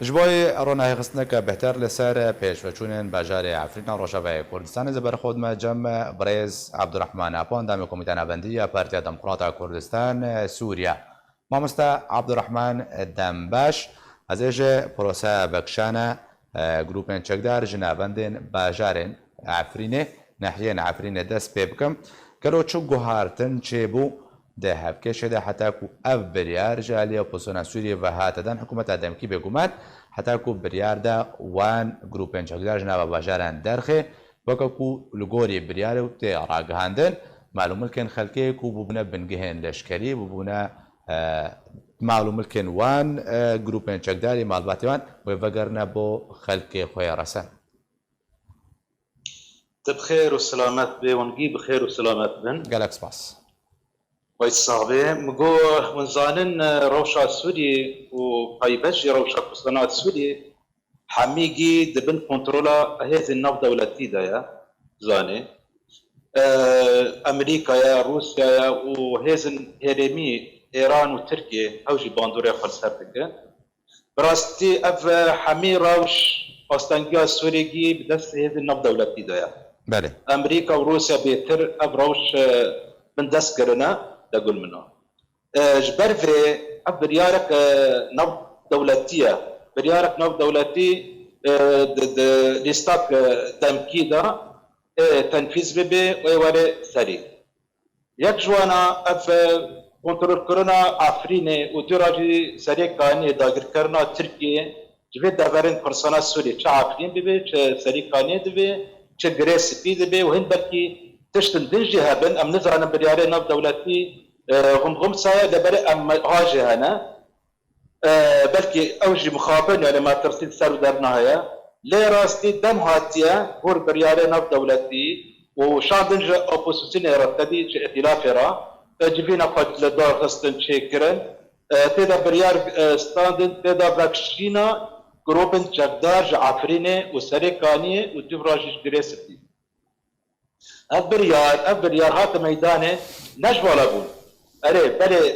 جبوی رونای خستنک بهتر لسر پیش و چونین بجار عفرین روشهای کردستان زبر خود ما جمع برز عبدالرحمن اپان دام کمیته نبندی پارتی دموکرات کردستان سوریا مامستا عبدالرحمن دمباش از ایج پروسه بکشانه گروپن چکدار جنابندین بجارن عفرینه نحیین عفرینه دست پیبکم کرو چو گوهارتن چه بو ده هفکش ده حتی کو اف بریار جالی اپوزیسیون سوریه و هاتدان حکومت دمکی بگومد حتی کو بریار ده وان گروپن چکدار جناب باجاران درخه وکا کو لگوری بریار و تی راگهاندن معلوم کن خلقه کو ببنا بنگهن لشکری ببنا معلوم کن وان گروپن چکداری مالباتی وان و وگرنه بو خلقه خوی رسن بخير والسلامات بي ونجي بخير والسلامات بن جالكس باس ويصابي مقو ونزانن روشا سوري وقايبش روشا كستانات سوري حميجي دبن كنترولا هذه النفط دولتي دايا زاني امريكا يا روسيا يا وهذن هرمي ايران وتركيا اوجي باندوريا خلصتك براستي اف حمي روش استنجا سوريجي بدس هذه النفط دولتي دايا بله امريكا وروسيا بيتر ابروش من دس قرنا دقول منه جبر في بريارك نفط دولتيه بريارك نفط دولتي ليستاك تمكيدا تنفيذ ببي ويوري سري يك جوانا اف كنترول كورونا عفريني ودراجي سري كاني داغر كرنا تركيا جبه دغرن برسونا سوري چ عفرين ببي چ سري كاني دبي چ جريس بي دبي وهن بركي تشتن دنجي هبن ام نزرنا برياري نفط دولتي هم سايا لبري ام هاجي هنا بلكي اوجي مخابن يعني ما ترسيل سر درناها لي راستي دم هاتيا هور برياري نفط دولتي وشاندنج اوبوزيسيون رتدي ائتلاف را جبينا قد لدار خستن شيكرن تيدا بريار ستاندن تيدا باكشينا جروبن جقدار عفريني وسريكاني ودفراجي جريسبي ابريار هات ميدانه نجوالا بون اري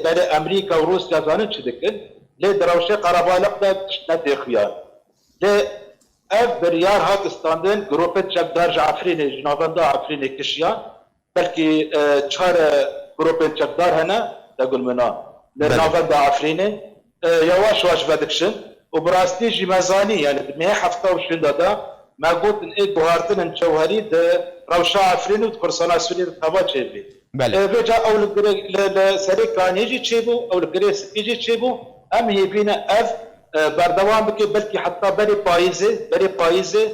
بلي امريكا وروسيا زانن شدكن لي دروشه قربالق دا تشتنت خيار لي بريار هات استاندن جروبن جقدار عفريني جنابان دا عفريني كشيان بلكي چهار جروبن جقدار هنا تقول منا لنافن دا عفريني يواش واش بدكشن وبراستي جي مزاني يعني ما حفظه وشين دا ما قلت ان ايه بوهارتن ان جوهري ده روشا عفرين وتكرسانا سوري تبا تشيبي بيجا او لسري كان يجي تشيبو او الجريس يجي تشيبو ام هي بينا اف بردوام بكي بلكي حتى بري بايزي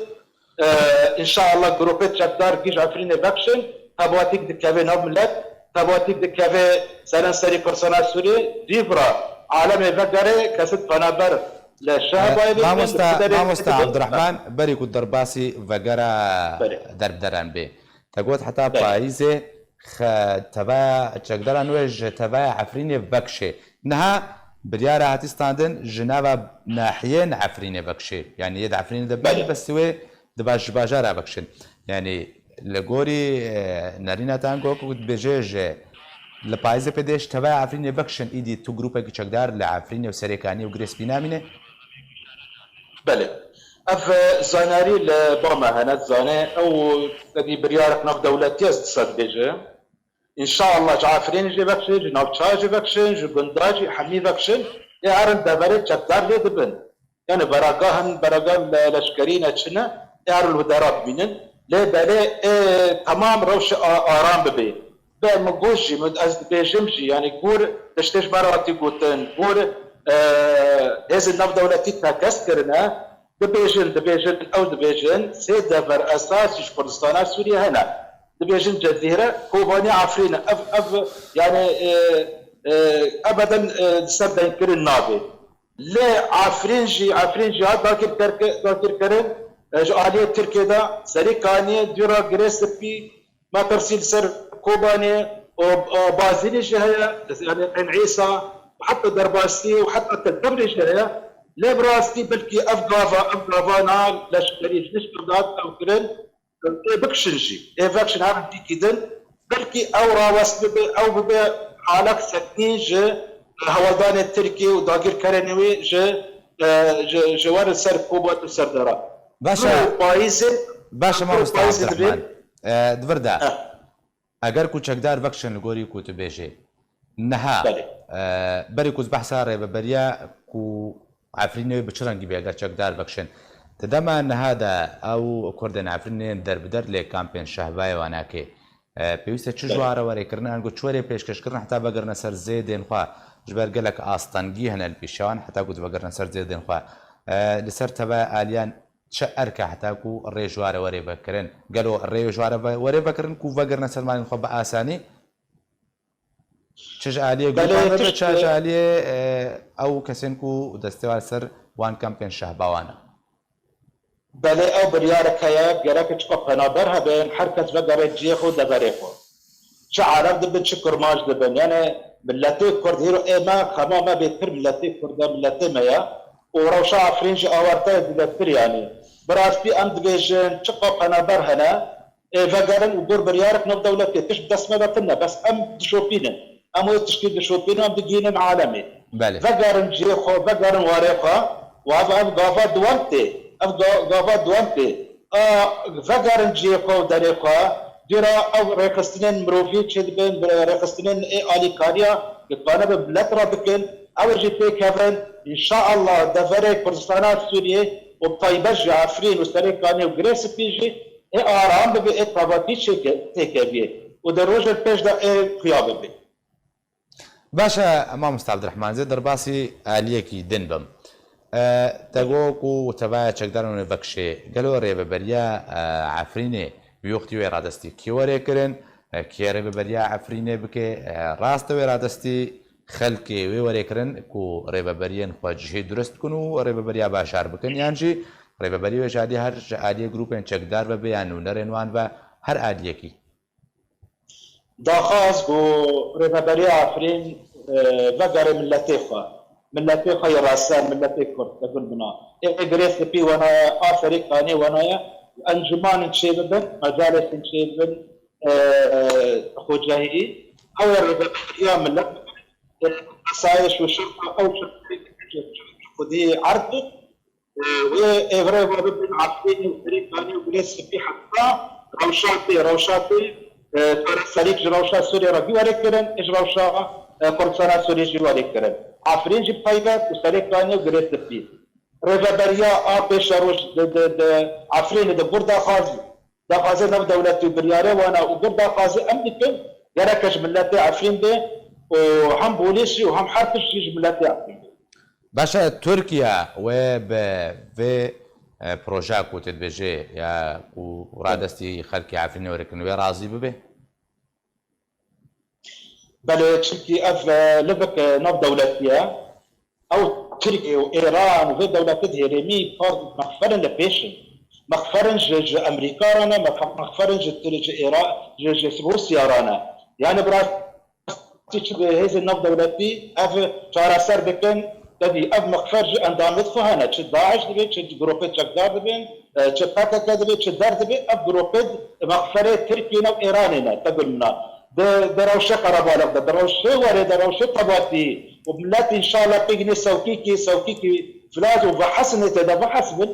ان شاء الله جروبات جدار جيج عفرين باكشن تبواتيك دكافي نوملت تبواتيك دكافي سلام سري كرسانا سوري ديبرا عالمي بقري كاسد فنابر ما مستا عبد الرحمن بري كنت درباسي فقرا درب دران بي تقول حتى بايزي تبا تشقدر نوج تبا عفريني بكشي نها بريارة هاتستاندن جنابا ناحيين عفريني بكشي يعني يد عفريني دبالي بس هو دباش باجارة بكشن يعني لغوري نارينا تانكو كنت بجيج لبايزي بديش تبا عفريني بكشن ايدي تو جروبا تشقدر لعفريني وسريكاني وغريس بينامينه بله اف زاناري لباما هنا زانه او تدي بريارك ناف دولتي صد بيجه ان شاء الله جعفرين جي بكشن جناب تشاج بكشن جبنداجي حمي بكشن يعرن دبره جدار لي دبن يعني براغان لشكرينا تشنا يعرن الودارات بينن لي بالي تمام روش ارام ببي بمقوشي من از بيجمجي يعني كور تشتش براتي قوتن كور هذه النفط دولتي تاكست كرنا دبيجن او دبيجن سيد دفر اساس كردستان سوريا هنا دبيجن جزيره كوباني عفرين اف يعني ابدا سبدا ينكر النابي لا عفرين جي باكر كرن آلية تركيا دا سريكاني ديرا جريسبي ما ترسيل سر كوباني وبازيلي جهية يعني عين عيسى وحتى درباسي وحتى تدبري جهية لا براستي بلكي افغافانا لشكري نشكردات او كرن بكشنجي ايفاكشن هذا دي كدن بلكي او راوس او ببي حالك سكني جه هوادان التركي وداغير كرنوي جه جوار سر كوبات سر دارا باشا پاییز ما مستعد دبێت الرحمن دوردا اگر کو چکدار بکشن لگوری کو تبیجه نها بری کوز بحثا ریببریا کو عفرینه بچرنگی بی اگر چکدار بکشن تدما نهادا او کردن عفرینه در بدر لی کامپین شهبای واناکه پێویستە چ ژوارە وەرێکردنیان گوت چۆرێ پێشکەشکردن حتا بەگەرنە سەر زێدێنخوا ژبەر گەلک ئاستانگی هەنە پیشەوان حتا گوت بەگەرنە سەر زێدێنخوا لەسەر تەبە ئالیان چه ئەرکە حتاکو ڕێ ژوارە وەرێ بەکردن گەلۆ ڕێ ژوارە وەرێ بەکردن و بەگەرنە سەرمانی خۆ بە ئاسانی چش ئالیە گوڵ چاش ئالیێ ئەو کەسێن و دەستێوار سەر وان کەمپێن شەهباوانە بله او بریارک هیا گرک چقا پنابر هبین هر کس بگره جیخ و دبره خو چه عرب دبن چه کرماج دبن یعنی ملتی کرد هیرو ایما خما ما بیتر ملتی کرد ملتی میا و روشا عفرینج آورته دیدتر یعنی براز بی ام دبیجن چقا پنابر هنا وگرن و بر بریارک نو دولتی تش دست مدتنا بس ام دشوپینن امو تشکیل دشوپینن ام دگینن عالمی وگرن جیخو وگرن واريخا وهذا ام غافا دوانتي غافا دوانتي فقرن جيكو داريكو ديرا او ريكستنين مروفي تشدبن ريكستنين الي كاريا كتبانا بلاترا بكن او جيتي كافرن ان شاء الله دفري كردستان سوريا وطيبج عفرين وستريكاني وغريس بيجي ارام بي طاباتي تيكابي ودروج البيج دا قيابه بي باشا امام عبد الرحمن زيد درباسي اليكي دنبم تاگوکو تبع چکدارون بکشه گلو ریببریا عفرینه بیوقتی و ارادستی کیوره کرن کی ریببریا عفرینه بکه راست و ارادستی خلقی و وره کرن کو ریببریان خواجه درست کنو ریببریا باشار بکن یعنی چی ریببری و شادی هر عادی گروپن چکدار و بیانو نرنوان و هر عادیه کی داخاز کو ریببریا عفرین وگر ملتی خواه ملتي خير راسان ملتي كرد تقول بنا إجريس بي وانا أفريقاني وانا أنجمان شيبن مجالس شيبن خجاهي أو يا ملت سايش وشرطة أو شرطة خدي عرض وإغرب بن عفرين وأفريقاني وإجريس بي حتى روشاتي سريك روشا سوريا ربي وريكرن إج روشا كردستان سوريا جي وريكرن عفرين جيب طيبات وسريكاني وغريت تبتي ريفابريا بيش روش عفرين ده بردا خازي نو دولتي برياري وانا وبردا خازي امريكا يركش ملاتي عفرين ده وهم بوليسي وهم حركش يجي ملاتي عفرين باشا تركيا وب في بروجاك وتدبجي يا ورادستي خلقي عفرين وركن راضي ببه بل تركي اف لبك نوف دولتيا او تركيا وايران وفي دولات هيرمي فرد مخفرن لبيشن مخفرن ج امريكا رانا مخفرن ج ايران ج روسيا رانا يعني براس هذه النوف دولتي اف شارسر بكن تدي اف مخفرج اندامت فهنا تش داعش دبي تش جروبات تشدار دبي تش باكا دبي تش دار دبي اف جروبات مخفره تركيا وايران تقول لنا دروشه قرابالك دروشه وري دروشه طباتي وبلاتي ان شاء الله بيجني سوكيكي فلاز وبحسن تدا بحسب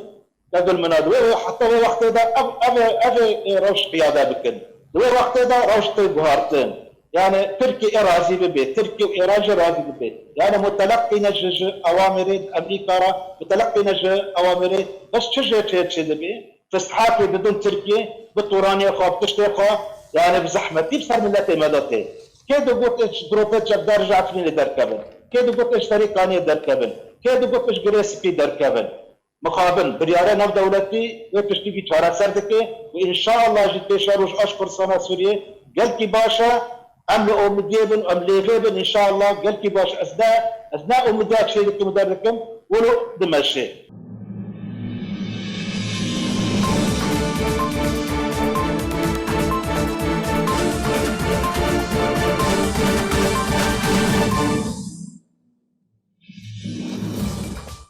تقول منادوي حتى هو وقت ده اب روش قياده بكن هو وقت ده روش بهارتين يعني تركي راضي ببيت تركي وايران راضي ببيت يعني متلقي نج اوامر امريكا متلقي نج اوامر بس تشي دبي تستحاكي بدون تركيا بالطورانيه خاب تشتي يعني بزحمتي بصار ملتي مدتي كيدو قلت ايش دروبات جدار جعفرين دركبن كيدو قلت ايش طريقاني دركبن كيدو قلت ايش جريسبي دركبن مقابل بريارة نو دولتي وتشتكي شارع سردكي وان شاء الله جدي شاروش اشكر سنة سوريا قلتي باشا ام لأمديبن ام ليفيبن ان شاء الله قلتي باشا اثناء امديات شيء مدركم ولو دمشي